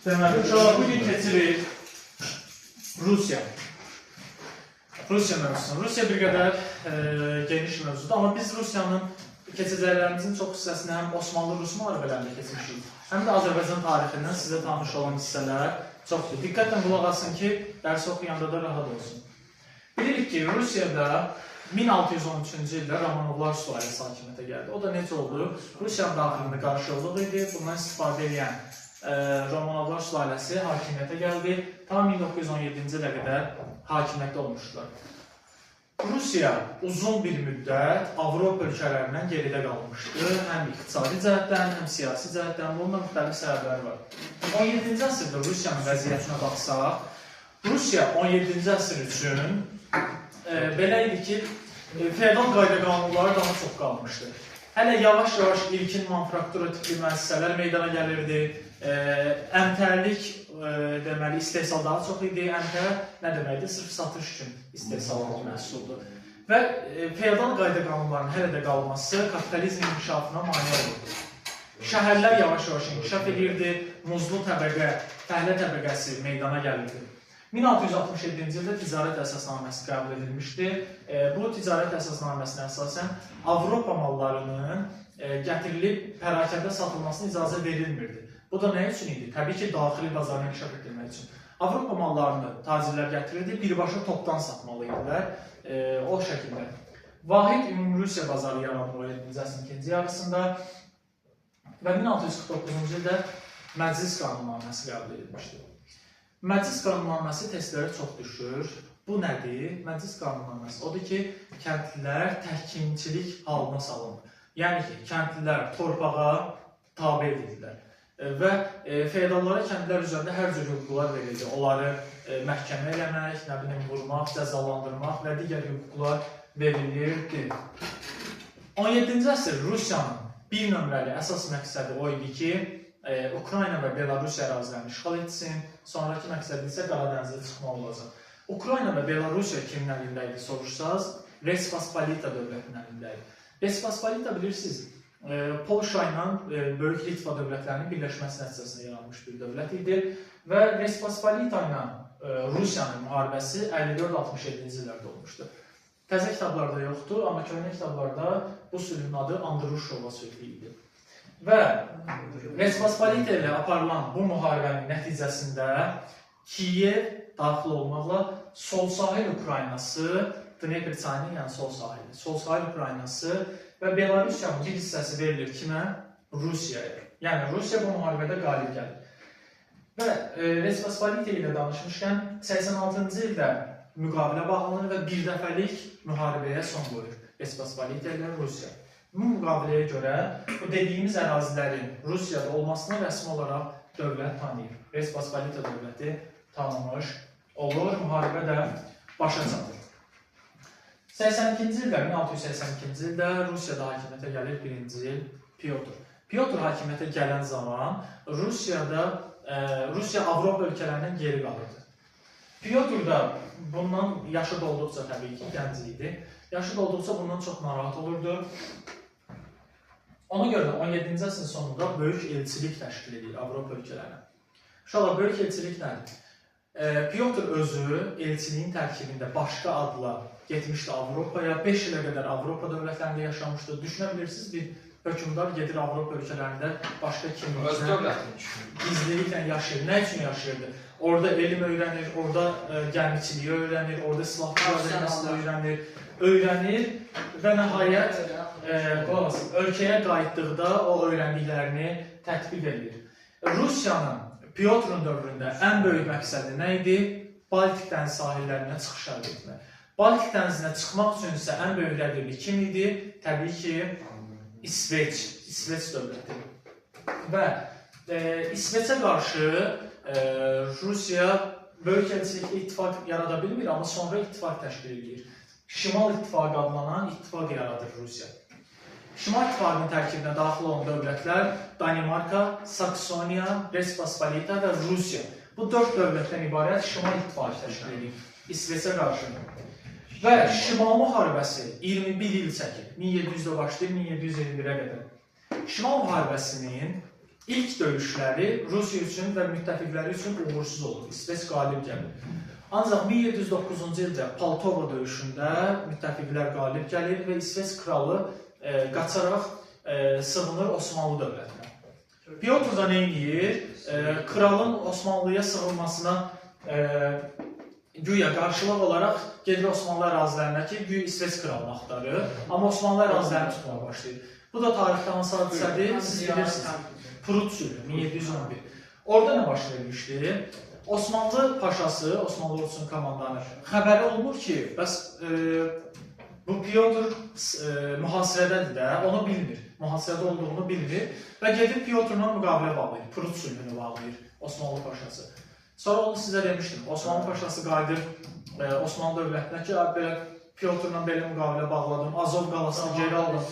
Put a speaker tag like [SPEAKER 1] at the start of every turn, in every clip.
[SPEAKER 1] Deməli, uşaqlar bugün keçirik Rusiya. Rusiya mövzusuna. Rusiya bir qədər geniş mövzudur, amma biz Rusiyanın keçəcəklərimizin çox hissəsini həm Osmanlı-Rus müharibələrində keçmişik, həm də Azərbaycan tarixindən sizə tanış olan hissələr çoxdur. Diqqətlə qulaq asın ki, dərsi oxuyanda da rahat olsun. Bilirik ki, Rusiyada 1613-cü ildə Romanovlar sülaləsi hakimiyyətə gəldi. O da necə oldu? Rusiyanın daxilində qarşılıq idi. Bundan istifadə edən Romanovlar sülaləsi hakimiyyətə gəldi. Tam 1917-ci ilə qədər hakimiyyətdə olmuşdular. Rusiya uzun bir müddət Avropa ölkələrindən geridə qalmışdı. Həm iqtisadi cəhətdən, həm siyasi cəhətdən. Bununla müxtəlif səbəbləri var. 17-ci əsrdə Rusiyanın vəziyyətinə baxsaq, Rusiya 17-ci əsr üçün belə idi ki, feodal qayda qanunları daha çox qalmışdı. Hələ yavaş-yavaş ilkin manufaktura tipli müəssisələr meydana gəlirdi. Əmtərlik deməli istehsal daha çox idi. Əmtər nə deməkdir? Sırf satış üçün istehsal olan məhsuldur. Və feodal qayda qanunlarının hələ də qalması kapitalizm inkişafına mane olurdu. Şəhərlər yavaş-yavaş inkişaf edirdi. Muzlu təbəqə, fəhlə təbəqəsi meydana gəlirdi. 1667-ci ildə ticarət əsasnaməsi qəbul edilmişdi. Bu ticarət əsasnaməsinə əsasən Avropa mallarının gətirilib pərakəndə satılmasına icazə verilmirdi. Bu da nə üçün idi? Təbii ki, daxili bazarını inkişaf etdirmək üçün. Avropa mallarını tacirlər gətirirdi, birbaşa topdan satmalı idilər. O şəkildə. Vahid ümumi Rusiya bazarı yarandı 17-ci əsrin ikinci yarısında və 1649-cu ildə Məclis qanunnaməsi qəbul edilmişdi. Məclis qanunnaməsi testlərə çox düşür. Bu nədir? Məclis qanunnaməsi odur ki, kəndlilər təhkimçilik halına salınır. Yəni ki, kəndlilər torpağa tabe edilirlər. Və feodallara kəndlilər üzərində hər cür hüquqlar verildi. Onları məhkəmə eləmək, nə bilim, vurmaq, cəzalandırmaq və digər hüquqlar verilirdi. 17-ci əsr Rusiyanın bir nömrəli əsas məqsədi o idi ki, Ukrayna və Belarusiya ərazilərini işğal etsin, sonraki məqsədi isə Qara dənizə çıxmaq olacaq. Ukrayna və Belarusiya kimin əlində idi soruşsaz, Respospolita dövlətinin əlində idi. Respospolita bilirsiniz, Polşa ilə Böyük Litva dövlətlərinin birləşməsi nəticəsində yaranmış bir dövlət idi və Respospolita ilə Rusiyanın müharibəsi 54-67-ci illərdə olmuşdu. Təzə kitablarda yoxdur, amma köhnə kitablarda bu sülhün adı Andruşova sülhü idi. Və Respospolita ilə aparılan bu müharibənin nəticəsində Kiyev daxil olmaqla sol sahil Ukraynası, Dnepr çayının yəni sol sahil Ukraynası və Belarusiyanın bir hissəsi verilir kimə? Rusiyaya. Yəni Rusiya bu müharibədə qalib gəlir. Və Respospolita ilə danışmışkən 86-cı ildə müqavilə bağlanır və bir dəfəlik müharibəyə son qoyur Respospolita ilə Rusiya. Bu müqaviləyə görə bu dediyimiz ərazilərin Rusiyada olmasına rəsmi olaraq dövlət tanıyır. Respospolita dövləti tanınmış olur, müharibə də başa çatır. 82-ci ildə, 1682-ci ildə Rusiyada hakimiyyətə gəlir birinci Pyotr. Pyotr hakimiyyətə gələn zaman Rusiya Avropa ölkələrindən geri qalırdı. Pyotr da bundan yaşı dolduqca təbii ki, gənc idi. Yaşı dolduqca bundan çox narahat olurdu. Ona görə də 17-ci əsrin sonunda böyük elçilik təşkil edir Avropa ölkələrinə. Uşaqlar, böyük elçilik nədir? Pyotr özü elçiliyin tərkibində başqa adla getmişdi Avropaya. 5 ilə qədər Avropa dövlətlərində yaşamışdı. Düşünə bilirsiniz, bir hökmdar gedir Avropa ölkələrində başqa kimliklə, gizliliklə yaşayır. Nə üçün yaşayırdı? Orada elm öyrənir, orada gəmiçiliyi öyrənir, orada silahlı öyrənir və nəhayət ölkəyə qayıtdıqda o öyrəndiklərini tətbiq edir. Rusiyanın Pyotrun dövründə ən böyük məqsədi nə idi? Baltik dəniz sahillərinə çıxış əldə etmək. Baltik dənizinə çıxmaq üçün isə ən böyük rəqibi kim idi? Təbii ki, İsveç dövləti. Və İsveçə qarşı Rusiya böyük elçilikli ittifaq yarada bilmir, amma sonra ittifaq təşkil edir. Şimal İttifaqı adlanan ittifaq yaradır Rusiya. Şimal İttifaqının tərkibinə daxil olan dövlətlər Danimarka, Saksoniya, Respospolita və Rusiya. Bu 4 dövlətdən ibarət Şimal İttifaqı təşkil edir İsveçə qarşı. Və Şimal müharibəsi 21 il çəkir. 1700-də başlayıb 1721-ə qədər. Şimal müharibəsinin ilk döyüşləri Rusiya üçün və müttəfiqləri üçün uğursuz olur. İsveç qalib gəlir. Ancaq 1709-cu ildə Poltava döyüşündə müttəfiqlər qalib gəlir və İsveç kralı qaçaraq sığınır Osmanlı dövlətinə. Pyotr da nə edir? Kralın Osmanlıya sığınmasına güya qarşılıq olaraq gedir Osmanlı ərazilərinə ki, güya İsveç kralını axtarır, amma Osmanlı ərazilərini tutmaya başlayır. Bu da tarixdə hansı hadisədir? Siz bilirsiniz. Prut sülhü 1711. Orada nə baş vermişdi? Osmanlı paşası, Osmanlı ordusunun komandanı xəbəri olmur ki, bəs bu Pyotr mühasirədədir də, onu bilmir. Mühasirədə olduğunu bilmir və gedib Pyotrla müqavilə bağlayır, Prut sülhünü bağlayır Osmanlı paşası. Sonra onu sizə demişdim, Osmanlı paşası qayıdır Osmanlı dövlətinə ki, belə Pyotrla belə müqavilə bağladım, Azov qalasını geri aldım.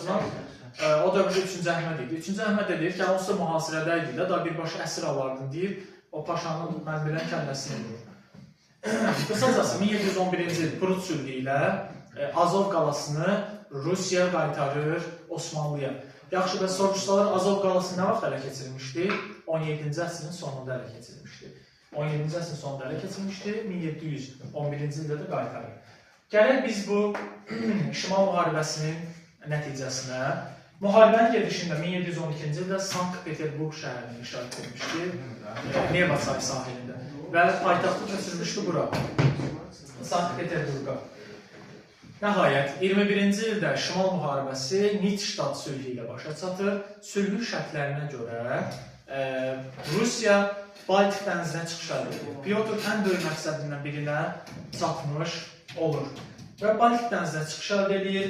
[SPEAKER 1] O dövrdə 3-cü Əhməd idi. 3-cü Əhməd də deyir ki, onsuz da mühasirədə idi də, daha birbaşa əsir alardın deyir, o paşanın mən bilən kəlləsini vurur. Qısacası 1711-ci il Prut sülhü ilə Azov qalasını Rusiya qaytarır Osmanlıya. Yaxşı, bəs soruşsalar Azov qalası nə vaxt ələ keçirilmişdi? 17-ci əsrin sonunda ələ keçirilmişdi. 17-ci əsrin sonunda ələ keçirilmişdi, 1711-ci ildə də qaytarır. Gələk biz bu Şimal müharibəsinin nəticəsinə, müharibənin gedişində 1712-ci ildə Sankt-Peterburq şəhərini işaret edilmişdi, Neva çayı sahilində və paytaxtı köçürmüşdü bura, Sankt-Peterburqa. Nəhayət, 21-ci ildə Şimal müharibəsi Nitştat sülhü ilə başa çatır. Sülhün şərtlərinə görə Rusiya Baltik dənizinə çıxış əldə edir. Pyotr ən böyük məqsədindən birinə çatmış olur və Baltik dənizinə çıxış əldə edir.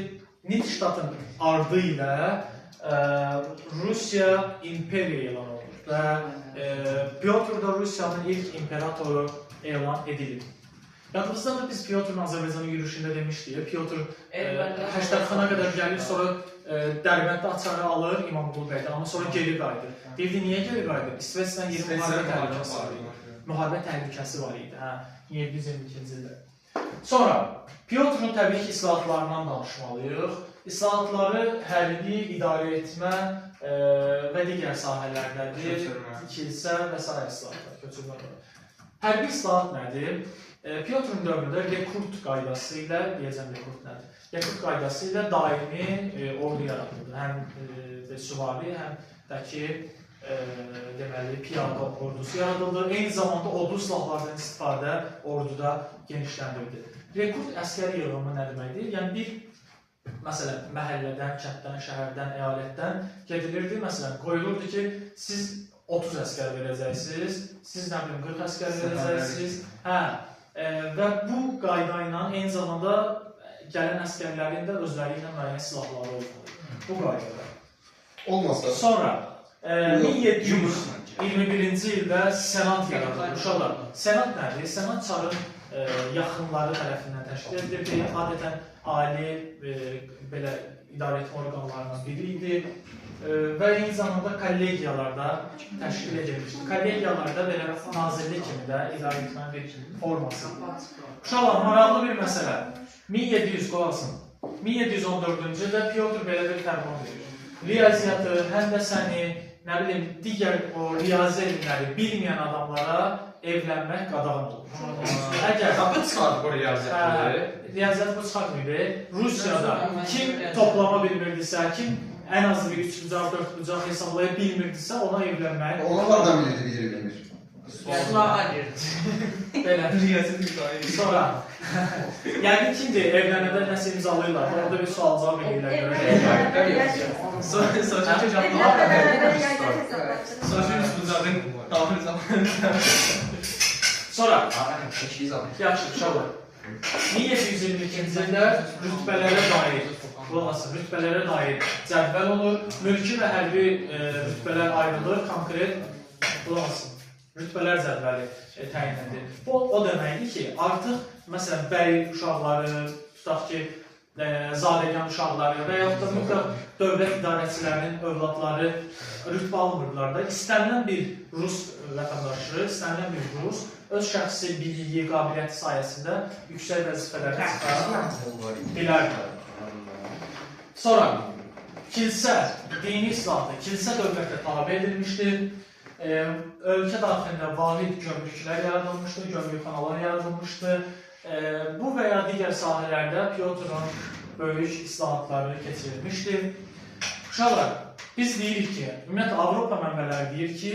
[SPEAKER 1] Nitştatın ardı ilə Rusiya imperiya elan olunur və Pyotr da Rusiyanın ilk imperatoru elan edilir. Yadımızdadır, biz Pyotrun Azərbaycanın yürüyüşündə demişdik. Pyotr Həştərxana qədər gəlir, sonra Dərbənddə açarı alır İmamqulu bəydən, amma sonra geri qayıdır. Deyildi, niyə geri qayıdır? İsveçlə yeni müharibə təhlükəsi var idi. Müharibə təhlükəsi var idi, 1722-ci ildə. Sonra, Pyotrun təbii ki, islahatlarından danışmalıyıq. İslahatları hərbi, idarə etmə və digər sahələrdədir. Kilsə və s. islahatlar, köçürmə. Hərbi islahat nədir? Pyotrun dövründə rekrut qaydası ilə, deyəcəm rekrut nədir? Rekrut qaydası ilə daimi ordu yaradıldı. Həm süvari, həm də ki, deməli, piyada ordusu yaradıldı. Eyni zamanda ordu silahlardan istifadə orduda genişləndirdi. Rekrut əskəri yığımı nə deməkdir? Yəni, bir, məsələn, məhəllədən, kənddən, şəhərdən, əyalətdən gedilirdi. Məsələn, qoyulurdu ki, siz 30 əskər verəcəksiniz, siz nə bilim 40 əskər verəcəksiniz. Və bu qayda ilə eyni zamanda gələn əskərlərin də özləri ilə müəyyən silahları olmalı. Bu qaydada.
[SPEAKER 2] Olmazsa.
[SPEAKER 1] Sonra 1721-ci ildə Senat yaradılır. Uşaqlar, Senat nədir? Senat çarın yaxınları tərəfindən təşkil edildi. Adətən ali belə idarə etmə orqanlarından biri idi. Və eyni zamanda kollegiyalarda təşkil edilmişdir. Kollegiyalarda belə nazirlik kimi də idarə etmənin bir forması. Uşaqlar, maraqlı bir məsələ. 1714-cü ildə Pyotr belə bir fərman verir. Riyaziyyatı, həndəsəni, nə bilim, digər o riyazi elmləri bilməyən adamlara evlənmək qadağan olur. Əgər
[SPEAKER 2] Qapı çıxardı bu riyaziyyatı.
[SPEAKER 1] Riyaziyyatı bu çıxartmıydı. Rusiyada kim toplama bilmirdisə, kim ən azı bir 3 bucaq, 4 bucaq hesablaya bilmirdisə, ona evlənmək.
[SPEAKER 2] Onlar da bilirdi, biri bilmir.
[SPEAKER 1] Belə. Sonra, yəqin kimdir, evlənədə nəsə imzalayırlar, orada bir sual cavab edirlər. Sonra, yaxşı, uşaqlar. 1722-ci ildə rütbələrə dair cədvəl olur. Mülki və hərbi rütbələr ayrılır, konkret rütbələr cədvəli təyin edilir. Bu o deməkdir ki, artıq məsələn bəy uşaqları, tutaq ki, zadəgan uşaqları və yaxud da mütləq dövlət idarəçilərinin övladları rütbə almırlar da. İstənilən bir Rus vətəndaşı, istənilən bir Rus öz şəxsi bilgiyi, qabiliyyəti sayəsində yüksək vəzifələrə çıxara bilərdir. Sonra, kilsə, dini islahatı, kilsə dövlətə tabe edilmişdir. Ölkə daxilində vahid gömrüklər yaradılmışdır, gömrükxanalar yaradılmışdır. Bu və ya digər sahələrdə Pyotrun böyük islahatları keçirilmişdir. Uşaqlar, biz deyirik ki, ümumiyyətlə Avropa mənbələri deyir ki,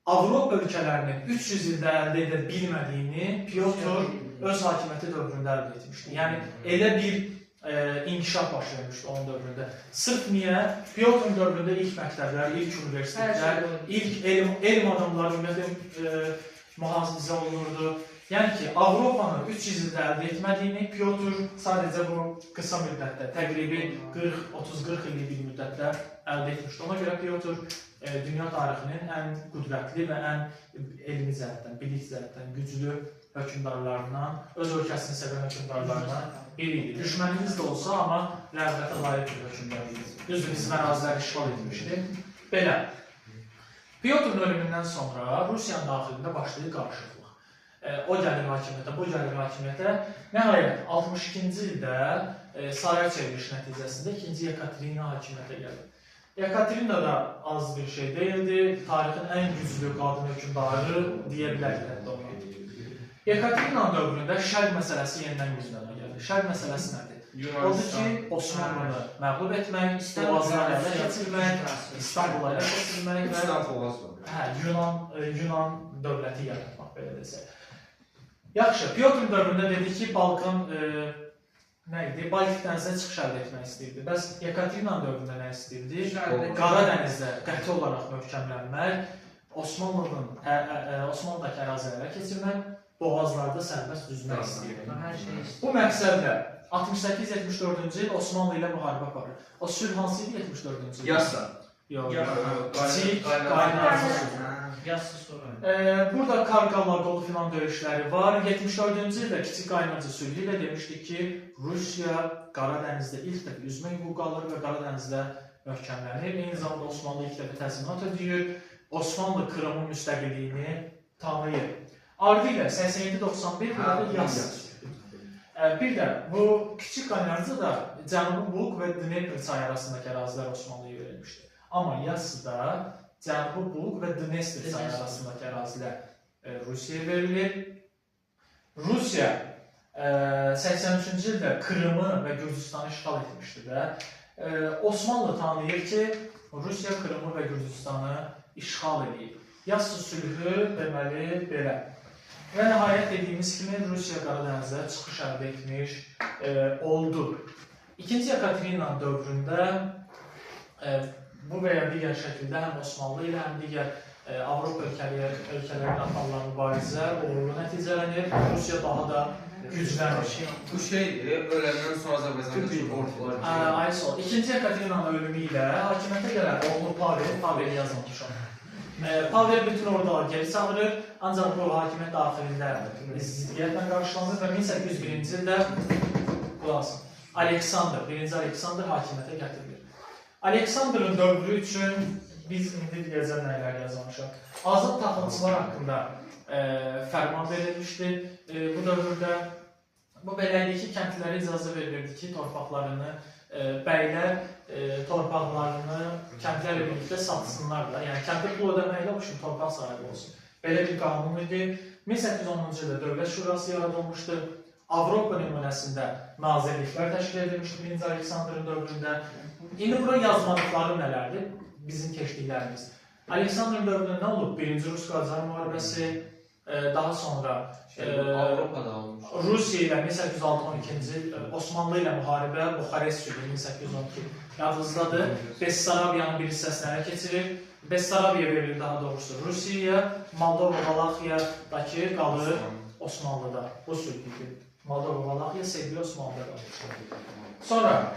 [SPEAKER 1] Avropa ölkələrinin 300 ildə əldə edə bilmədiyini Pyotr öz hakimiyyəti dövründə əldə etmişdir. Yəni, elə bir inkişaf baş vermişdi onun dövründə. Sırf niyə? Pyotrun dövründə ilk məktəblər, ilk universitetlər, ilk elm adamları mühafizə olunurdu. Yəni ki, Avropanın 300 ildə əldə etmədiyini Pyotr sadəcə bu qısa müddətdə, təqribi 30-40 illik bir müddətdə əldə etmişdi. Ona görə Pyotr dünya tarixinin ən qüdrətli və ən elmi cəhətdən, bilik cəhətdən güclü hökmdarlarından, öz ölkəsini sevən hökmdarlarından biri idi. Düşmənimiz də olsa, amma rəğbətə layiq bir hökmdar idi. Düzdür, bizim əraziləri işğal etmişdi. Belə, Pyotrun ölümündən sonra Rusiyanın daxilində başlayır qarışıqlıq. O gəlir hakimiyyətə, bu gəlir hakimiyyətə. Nəhayət, 62-ci ildə saraya çevriliş nəticəsində 2-ci Yekaterina hakimiyyətə gəlir. Yekaterina da az bir şey deyildi, tarixin ən güclü qadın hökmdarı deyə bilərik hətta ona. Yekaterinanın dövründə şərq məsələsi yenidən gündəmə gəldi. Şərq məsələsi nədir? Odur ki, Osmanlı'nı məğlub etmək, boğazları ələ keçirmək, İstanbul'u ələ keçirmək və Yunan dövləti yaratmaq, belə desək. Yaxşı, Pyotrun dövründə dedi ki, Balkan nə idi? Baltik dənizə çıxış əldə etmək istəyirdi. Bəs Yekaterinanın dövründə nə istəyirdi? Qara dənizdə qəti olaraq möhkəmlənmək, Osmanlıdakı ərazilərə keçirmək, boğazlarda sərbəst düzmək istəyirdi. Bu məqsədlə 68-74-cü il Osmanlı ilə müharibə aparır. O sülh hansı idi 74-cü il?
[SPEAKER 2] Yassa.
[SPEAKER 1] Yox, kiçik qaynarca sülh. Burada Karqal-Laqolu filan döyüşləri var. 74-cü ildə kiçik qaynarca sülhü ilə demişdik ki, Rusiya Qara dənizdə ilk dəfə üzmə hüququ alır və Qara dənizdə möhkəmlənir. Eyni zamanda Osmanlı ilk dəfə təzminat ödəyir. Osmanlı Krımın müstəqilliyini tanıyır. Ardı ilə 87-91 ildə Yas. Bir də bu kiçik qaynarca da Cənubi Bug və Dnepr çayı arasındakı ərazilər Osmanlıya verilmişdir. Amma Yassıda Cənubi Bug və Dnestr çayı arasındakı ərazilər Rusiyaya verilir. Rusiya 83-cü ildə Krımı və Gürcüstanı işğal etmişdir və Osmanlı tanıyır ki, Rusiya Krımı və Gürcüstanı işğal edir. Yassı sülhü deməli belə. Və nəhayət dediyimiz kimi Rusiya Qara dənizə çıxış əldə etmiş oldu. İkinci Yekaterinanın dövründə bu və ya digər şəkildə həm Osmanlı ilə, həm digər Avropa ölkələrinin aparılan mübarizə uğurlu nəticələnir. Rusiya daha da güclənir.
[SPEAKER 2] Bu şeydir, öləndən sonra Azərbaycanda çox ordular.
[SPEAKER 1] Ayısol. İkinci Yekaterinanın ölümü ilə hakimiyyətə gələn oğlu Paveli yazılmışam. Pavel bütün orduları geri çağırır, ancaq bu hakimiyyət daxilində ziddiyyətlə qarşılanır və 1801-ci ildə Aleksandr, 1-ci Aleksandr hakimiyyətə gətirilir. Aleksandrın dövrü üçün biz indi deyəcəm nələr yazmışıq. Azad taxılçılar haqqında fərman verilmişdir bu dövrdə. Bu belə idi ki, kəndlilərə icazə verilirdi ki, torpaqlarını bəylər torpaqlarını kəndlərlə birlikdə satsınlar da. Yəni, kəndə pul ödəməklə bu üçün torpaq sahibi olsun. Belə bir qanun idi. 1810-cu ildə Dövlət Şurası yaradılmışdı. Avropa nümunəsində nazirliklər təşkil edilmişdi 1-ci Aleksandrın dövründə. İndi bura yazmadıqları nələrdir? Bizim keçdiklərimiz. Aleksandrın dövründə nə olub? 1-ci Rus-Qacar müharibəsi, daha sonra
[SPEAKER 2] Avropada olmuş.
[SPEAKER 1] Rusiya ilə 1812-ci il, Osmanlı ilə müharibə, Buxarest sülhü 1812 yadınızdadır. Bessarabiyanın bir hissəsini ələ keçirir. Bessarabiya verilir daha doğrusu Rusiyaya, Moldova, Valaxiyadakı qalır Osmanlıda. Bu sülhüdür. Moldova, Valaxiya, Serbiya, Osmanlıda qalır. Sonra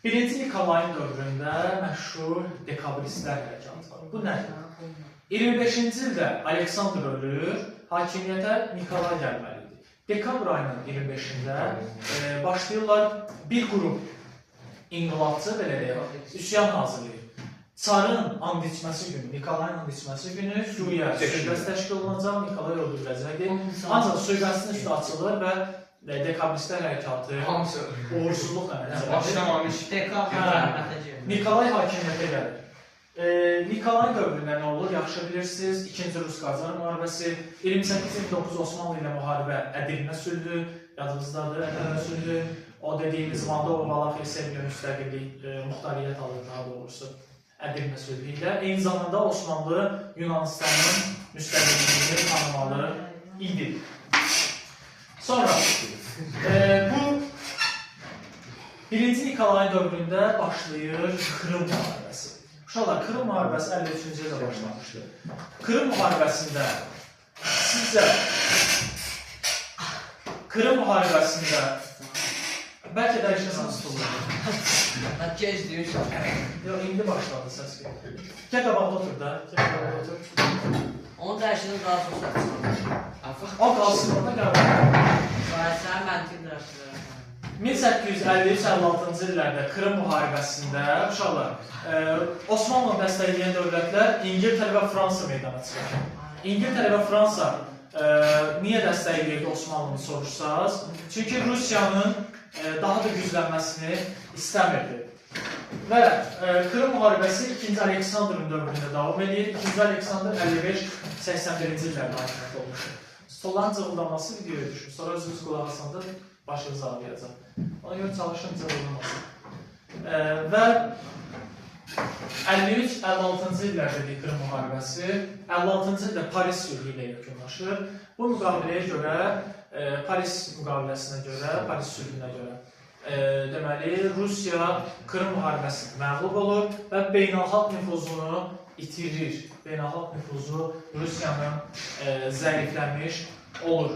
[SPEAKER 1] 1-ci Nikolayın dövründə məşhur dekabristlər hərəkatı var. Bu nədir? 25-ci ildə Aleksandr ölür, hakimiyyətə Nikolay gəlməlidir. Dekabr ayının 25-də başlayırlar bir qrup inqilabçı, belə deyək, üsyan hazırlayır. Çarın and içməsi günü, Nikolayın and içməsi günü güya suiqəst təşkil olunacaq, Nikolay öldürüləcəkdir. Ancaq suiqəstin üstü açılır və dekabristlər hərəkatı,
[SPEAKER 2] Hamısı.
[SPEAKER 1] uğursuzluqla nəticələndi.
[SPEAKER 2] Başlamamış.
[SPEAKER 1] Nikolay hakimiyyətə gəlir. Nikolay dövründə nə olur? Yaxşı bilirsiniz, 2-ci Rus-Qacar müharibəsi, 28-29 Osmanlı ilə müharibə Ədirnə sülhü, yadınızdadır, Ədirnə sülhü, o dediyimiz Moldova-Valaxiya Serbiya müstəqillik, muxtariyyət alır daha doğrusu Ədirnə sülhü ilə. Eyni zamanda Osmanlı Yunanistanın müstəqilliyini tanımalı idi. Sonra bu 1-ci Nikolay dövründə başlayır Krım müharibəsi. Uşaqlar, Krım müharibəsi 53-cü ildə başlamışdı. Krım müharibəsində sizcə Krım müharibəsində bəlkə dəyişəsən stulları.
[SPEAKER 3] Gec deyirsən.
[SPEAKER 1] Yox, indi başladı səs gəlir. Gəl qabaqda otur da, gəl qabaqda otur.
[SPEAKER 3] Onu dəyişəndə daha çox səs.
[SPEAKER 1] O qalsın orada qabaqda.
[SPEAKER 3] Sən məntiq dərslər.
[SPEAKER 1] 1853-56-cı illərdə Krım müharibəsində uşaqlar, Osmanlı dəstəkləyən dövlətlər İngiltərə və Fransa meydana çıxır. İngiltərə və Fransa niyə dəstəkləyirdi Osmanlını soruşsaz? Çünki Rusiyanın daha da güclənməsini istəmirdi. Və Krım müharibəsi 2-ci Aleksandrın dövründə davam edir. 2-ci Aleksandr 55-81-ci illərdə hakimiyyət olmuşdur. Stolların cıvıldaması videoya düşür. Sonra özünüz qulaq asanda başınız ağrıyacaq. Ona görə çalışın cıvıldaması. Və 53-56-cı illərdə Krım müharibəsi, 56-cı ildə Paris sülhü ilə yekunlaşır. Bu müqaviləyə görə, Paris müqaviləsinə görə, Paris sülhünə görə deməli, Rusiya Krım müharibəsində məğlub olur və beynəlxalq nüfuzunu itirir. Beynəlxalq nüfuzu Rusiyanın zəifləmiş olur.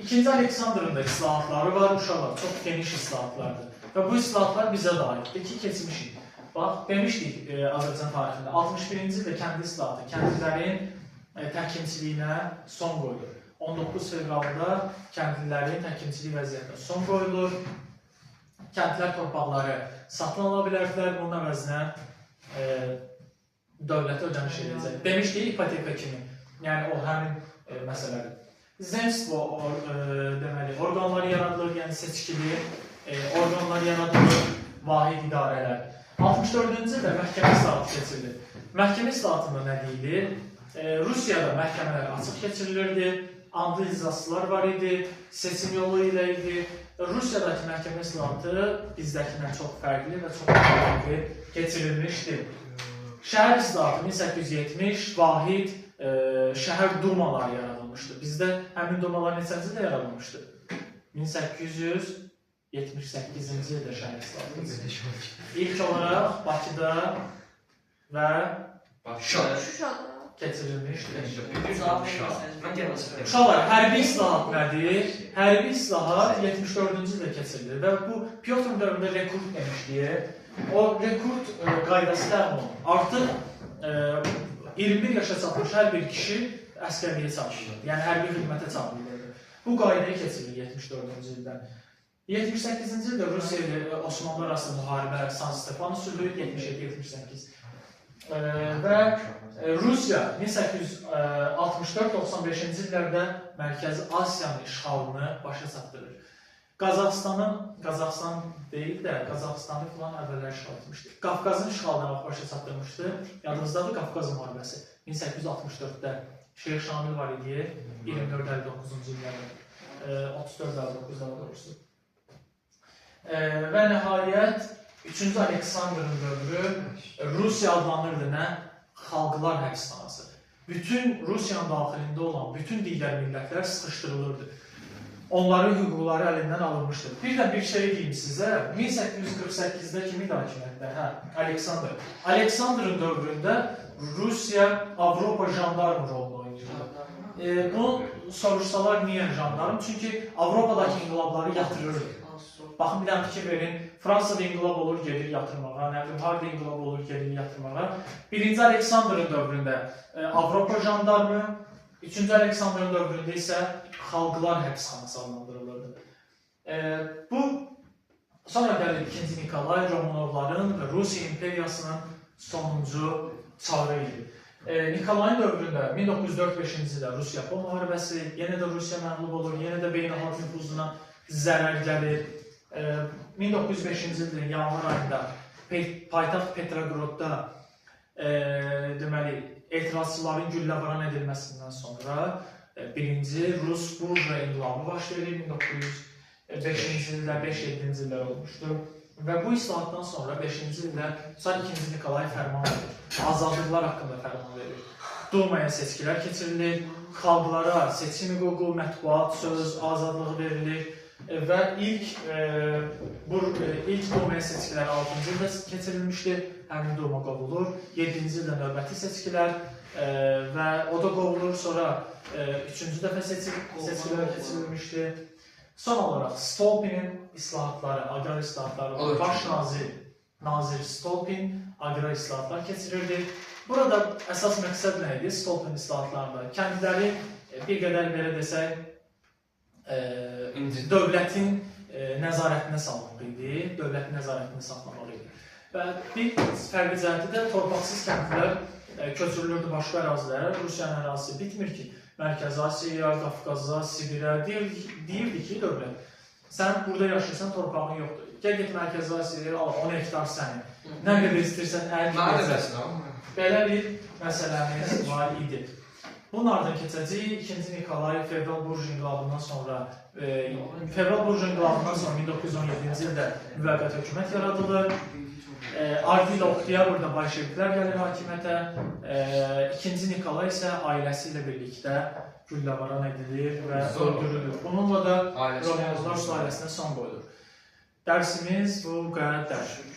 [SPEAKER 1] 2-ci Aleksandrın da islahatları var, uşaqlar, çox geniş islahatlardır. Və bu islahatlar bizə də aiddir ki, keçmişik. Bax, demişdik Azərbaycan tarixində, 61-ci ildə kəndi islahatı, kəndlilərin təhkimçiliyinə son qoyulur. 19 fevralda kəndlilərin təhkimçilik vəziyyətinə son qoyulur. Kəndlilər torpaqları satın ala bilərdilər, bunun əvəzinə dövlətə ödəniş edəcək. Demişdik, ipoteka kimi, yəni o həmin məsələdir. Zemstvo deməli, orqanları yaradılır, yəni seçkili orqanlar yaradılır, vahid idarələr. 64-cü ildə məhkəmə islahatı keçirilir. Məhkəmə islahatında nə deyilir? Rusiyada məhkəmələr açıq keçirilirdi, andlı iclasçılar var idi, seçim yolu ilə idi. Rusiyadakı məhkəmə islahatı bizdəkindən çox fərqli və çox fərqli keçirilmişdir. Şəhər islahatı 1870 vahid şəhər dumaları yaradılmışdır. Bizdə həmin dumalar neçənci ildə yaradılmışdır? 1878-ci ildə şəhər islahatı. İlk olaraq Bakıda və
[SPEAKER 2] Şuşada
[SPEAKER 1] keçirilmişdir.
[SPEAKER 3] Uşaqlar,
[SPEAKER 1] hərbi islahat nədir? Hərbi islahat 74-cü ildə keçirilir və bu Pyotrun dövründə rekrut demişdir. O rekrut qaydası təmin olunur. Artıq 21 yaşa çatmış hər bir kişi əskərliyə çağırılır, yəni hərbi xidmətə çağırılır. Bu qaydaya keçirilir 74-cü ildən. 78-ci ildə Rusiya ilə Osmanlı arasında müharibə San Stefano sülhü 77-78. Və Rusiya 1864-95-ci illərdə Mərkəzi Asiyanın işğalını başa çatdırır. Qazaxıstan deyil də, Qazaxıstanı filan əvvəllər işğal etmişdir. Qafqazın işğalını başa çatdırmışdı. Yadınızdadır Qafqaz müharibəsi 1864-də Şeyx Şamil var idi, 24-59-cu illərdə, 34-59-da doğrusu. Və nəhayət 3-cü Aleksandrın dövrü Rusiya adlanırdı nə? Xalqlar həbsxanası. Bütün Rusiyanın daxilində olan bütün digər millətlər sıxışdırılırdı. Onların hüquqları əlindən alınmışdır. Bir də bir şey deyim sizə, 1848-də kimi hakimiyyətdə? Aleksandr. Aleksandrın dövründə Rusiya Avropa jandarmı rolunu oynayırdı. Bunu soruşsalar niyə jandarm? Çünki Avropadakı inqilabları yatırırdı. Baxın, bir dənə fikir verin, Fransada inqilab olur, gedir yatırmağa, harada inqilab olur, gedir yatırmağa. 1-ci Aleksandrın dövründə Avropa jandarmı, 3-cü Aleksandrın dövründə isə xalqlar həbsxanası adlandırılırdı. Bu, sonra gəlir 2-ci Nikolay Romanovların və Rusiya imperiyasının sonuncu çağı idi. Nikolayın dövründə 1945-ci ildə Rus-Yapon müharibəsi, yenə də Rusiya məğlub olur, yenə də beynəlxalq nüfuzuna zərər gəlir. 1905-ci ilin yanvar ayında paytaxt Petroqradda deməli etirazçıların gülləbaran edilməsindən sonra birinci Rus burjua inqilabı baş verir. 1905-ci ildə, 5-7-ci illər olmuşdur. Və bu islahatdan sonra 5-ci ildə Çar 2-ci Nikolay fərman verir. Azadlıqlar haqqında fərman verir. Dumaya seçkilər keçirilir, xalqlara seçim hüququ, mətbuat, söz, azadlığı verilir və ilk Dumaya seçkiləri 6-cı ildə keçirilmişdir. Həmin Duma qovulur. 7-ci ildə növbəti seçkilər və o da qovulur. Sonra 3-cü dəfə seçkilər keçirilmişdir. Son olaraq Stolpinin islahatları, aqrar islahatları, baş nazir Stolpin aqrar islahatlar keçirirdi. Burada əsas məqsəd nə idi? Stolpin islahatlarında kəndləri bir qədər belə desək, dövlətin nəzarətinə salmaq idi, dövlətin nəzarətini saxlamaq idi. Və bir fərqli cəhəti də torpaqsız kəndlər köçürülürdü başqa ərazilərə. Rusiyanın ərazisi bitmir ki, Mərkəzi Asiyaya, Qafqaza, Sibirə deyirdi ki, dövlət, sən burada yaşayırsan, torpağın yoxdur. Gəl get Mərkəzi Asiyaya, al 10 hektar sənin. Nə qədər istəyirsən, əldə. Belə bir məsələmiz var idi. Bunun ardından keçəcək 2-ci Nikolay fevral burjua inqilabından sonra 1917-ci ildə müvəqqəti hökumət yaradılır. Ardı ilə oktyabrda bolşeviklər gəlir hakimiyyətə. 2-ci Nikolay isə ailəsi ilə birlikdə gülləbaran edilir və öldürülür. Bununla da Romanovlar ailəsinə son qoyulur. Dərsimiz bu qədərdir.